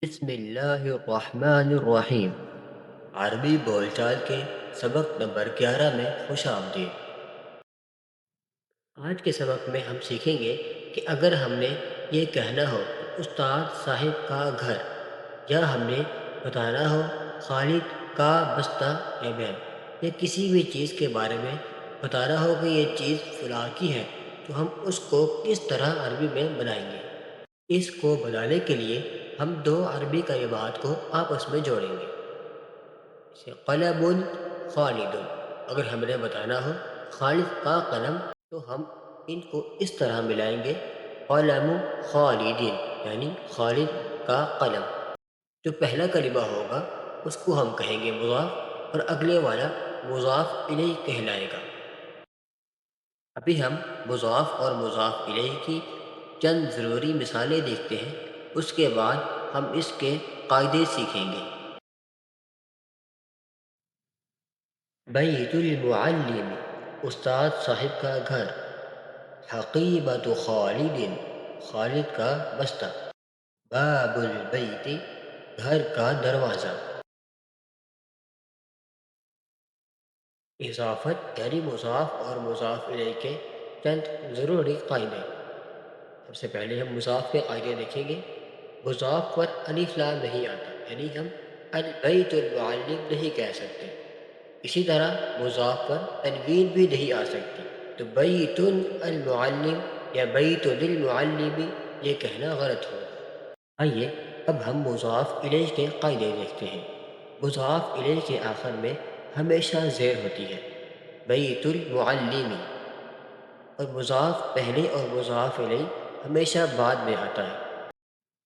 بسم اللہ الرحمن الرحیم۔ عربی بول چال کے سبق نمبر 11 میں خوش آمدید۔ آج کے سبق میں ہم سیکھیں گے کہ اگر ہم نے یہ کہنا ہو کہ استاد صاحب کا گھر، یا ہم نے بتانا ہو خالد کا بستہ یا بیگ، یا کسی بھی چیز کے بارے میں بتانا ہو کہ یہ چیز فلاں کی ہے، تو ہم اس کو کس طرح عربی میں بنائیں گے؟ اس کو بنانے کے لیے ہم دو عربی کلمات کو آپس میں جوڑیں گے، جیسے قلم خالد۔ اگر ہم نے بتانا ہو خالد کا قلم، تو ہم ان کو اس طرح ملائیں گے، قلم خالد، یعنی خالد کا قلم۔ جو پہلا کلمہ ہوگا اس کو ہم کہیں گے مضاف، اور اگلے والا مضاف الیہ کہلائے گا۔ ابھی ہم مضاف اور مضاف الیہ کی چند ضروری مثالیں دیکھتے ہیں، اس کے بعد ہم اس کے قاعدے سیکھیں گے۔ بیت المعلم، استاد صاحب کا گھر۔ حقیبۃ خالد، خالد کا بستہ۔ باب البیت، گھر کا دروازہ۔ اضافت یعنی مضاف اور مضاف الیہ کے چند ضروری قاعدے۔ سب سے پہلے ہم مضاف کے قاعدے دیکھیں گے۔ مضاف پر الف لام نہیں آتا، یعنی ہم البیت المعلم نہیں کہہ سکتے۔ اسی طرح مضاف پر تنوین بھی نہیں آ سکتی، تو بیت المعلم یا بیت للمعلم یہ کہنا غلط ہوگا۔ آئیے اب ہم مضاف الیہ کے قاعدے دیکھتے ہیں۔ مضاف الیہ کے آخر میں ہمیشہ زیر ہوتی ہے، بیت المعلم، اور مضاف پہلے اور مضاف الیہ ہمیشہ بعد میں آتا ہے۔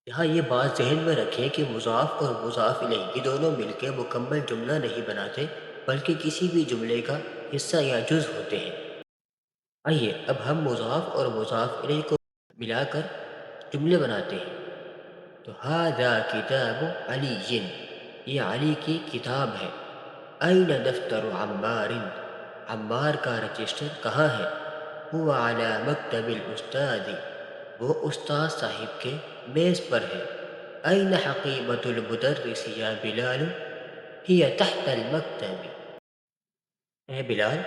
یہاں یہ بات ذہن میں رکھیں کہ مضاف اور مضاف الیہ یہ دونوں مل کے مکمل جملہ نہیں بناتے، بلکہ کسی بھی جملے کا حصہ یا جز ہوتے ہیں۔ آئیے اب ہم مضاف اور مضاف الیہ کو ملا کر جملے بناتے ہیں۔ تو ھذا کتاب علی، یہ علی کی کتاب ہے۔ این دفتر عمار، عمار کا رجسٹر کہاں ہے؟ هو علی مکتب الاستاذ، وہ استاد صاحب کے میز پر ہے۔ این حقیبۃ المدرس یا بلال، ہی تحت المکتب، اے بلال،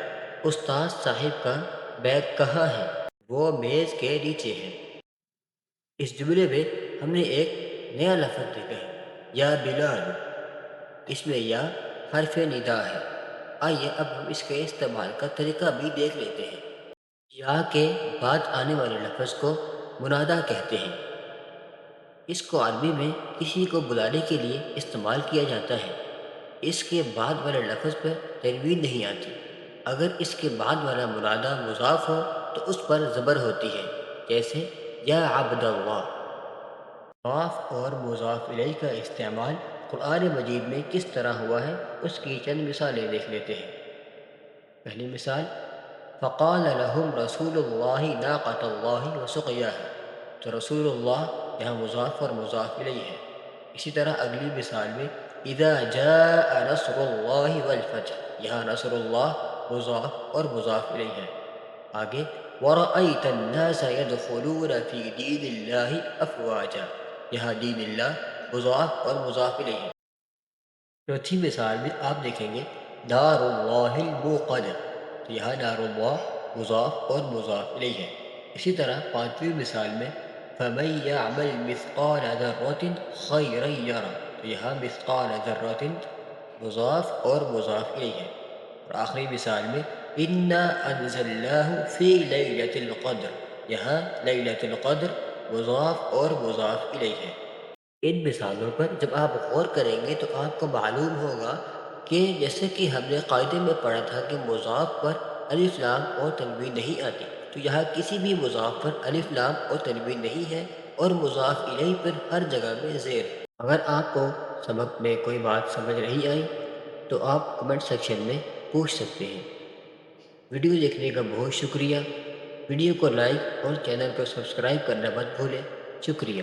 استاد صاحب کا بیگ کہاں ہے؟ وہ میز کے نیچے ہے۔ اس جملے میں ہم نے ایک نیا لفظ دیکھا ہے، یا بلال۔ اس میں یا حرف ندا ہے۔ آئیے اب ہم اس کے استعمال کا طریقہ بھی دیکھ لیتے ہیں۔ یا کے بعد آنے والے لفظ کو منادا کہتے ہیں۔ اس کو عربی میں کسی کو بلانے کے لیے استعمال کیا جاتا ہے۔ اس کے بعد والے لفظ پر تنوین نہیں آتی۔ اگر اس کے بعد والا منادا مضاف ہو تو اس پر زبر ہوتی ہے، جیسے یا عبد اللہ۔ مضاف اور مضاف الیہ کا استعمال قرآن مجید میں کس طرح ہوا ہے، اس کی چند مثالیں دیکھ لیتے ہیں۔ پہلی مثال، فقال لهم رسول اللہ ناقۃ اللہ وسقیاہا، تو رسول اللہ یہاں مضاف اور مضاف الیہ ہے۔ اسی طرح اگلی مثال میں اذا جاء نصر اللہ والفتح، یہاں نصر اللہ مضاف اور مضاف الیہ ہے۔ آگے ورأیت الناس يدخلون فی دین اللہ افواجا، یہاں دین اللہ مضاف اور مضاف الیہ ہے۔ چوتھی مثال میں آپ دیکھیں گے نار اللہ الموقدہ، تو یہاں نار اللہ مضاف اور مضاف الیہ ہے۔ اسی طرح پانچویں مثال میں فمن یعمل مثقال ذرۃ خیرا یرہ، تو یہاں مثقال ذرۃ مضاف اور مضاف الیہ ہے۔ اور آخری مثال میں انا انزلناہ فی لیلۃ القدر، یہاں لیلۃ القدر مضاف اور مضاف الیہ ہے۔ ان مثالوں پر جب آپ غور کریں گے تو آپ کو معلوم ہوگا کہ جیسے کہ ہم نے قاعدے میں پڑھا تھا کہ مضاف پر الف لام اور تنوین نہیں آتی، تو یہاں کسی بھی مضاف پر الف لام اور تنوین نہیں ہے، اور مضاف الیہ پر ہر جگہ میں زیر ہے۔ اگر آپ کو سبق میں کوئی بات سمجھ نہیں آئی تو آپ کمنٹ سیکشن میں پوچھ سکتے ہیں۔ ویڈیو دیکھنے کا بہت شکریہ۔ ویڈیو کو لائک اور چینل کو سبسکرائب کرنا مت بھولیں۔ شکریہ۔